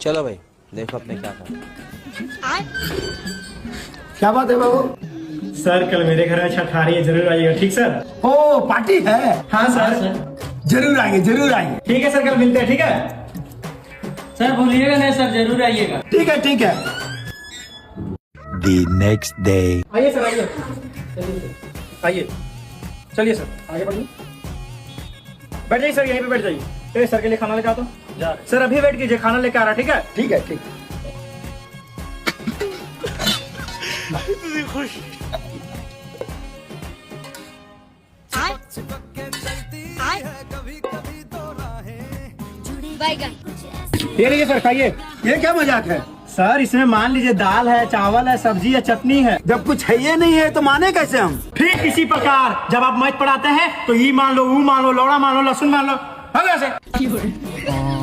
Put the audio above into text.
चलो भाई देखो अपने क्या कर। क्या बात है बाबू? सर कल मेरे घर में छठ आ रही है, जरूर आइएगा। ठीक सर? ओ पार्टी है? हाँ सर। जरूर आएंगे जरूर आएंगे। ठीक है सर, कल मिलते हैं। ठीक है सर भूलिएगा नहीं सर, जरूर आइएगा। ठीक है ठीक है। The next day. आइए सर, आइए आइए, चलिए सर आगे बढ़िए। बैठ जाइए सर, यहीं पे बैठ जाइए। सर के लिए खाना लेके आता हूँ। सर अभी वेट कीजिए, खाना लेके आ रहा। ठीक है? ठीक है ठीक है। ये लीजिए सर, खाइए। ये क्या मजाक है? सर इसमें मान लीजिए दाल है, चावल है, सब्जी है, चटनी है। जब कुछ है ये नहीं है तो माने कैसे हम? ठीक इसी प्रकार जब आप मैथ पढ़ाते हैं तो ई मान लो, ऊ मान लो, लौड़ा मान लो, लहसुन मान लो। हो गया से।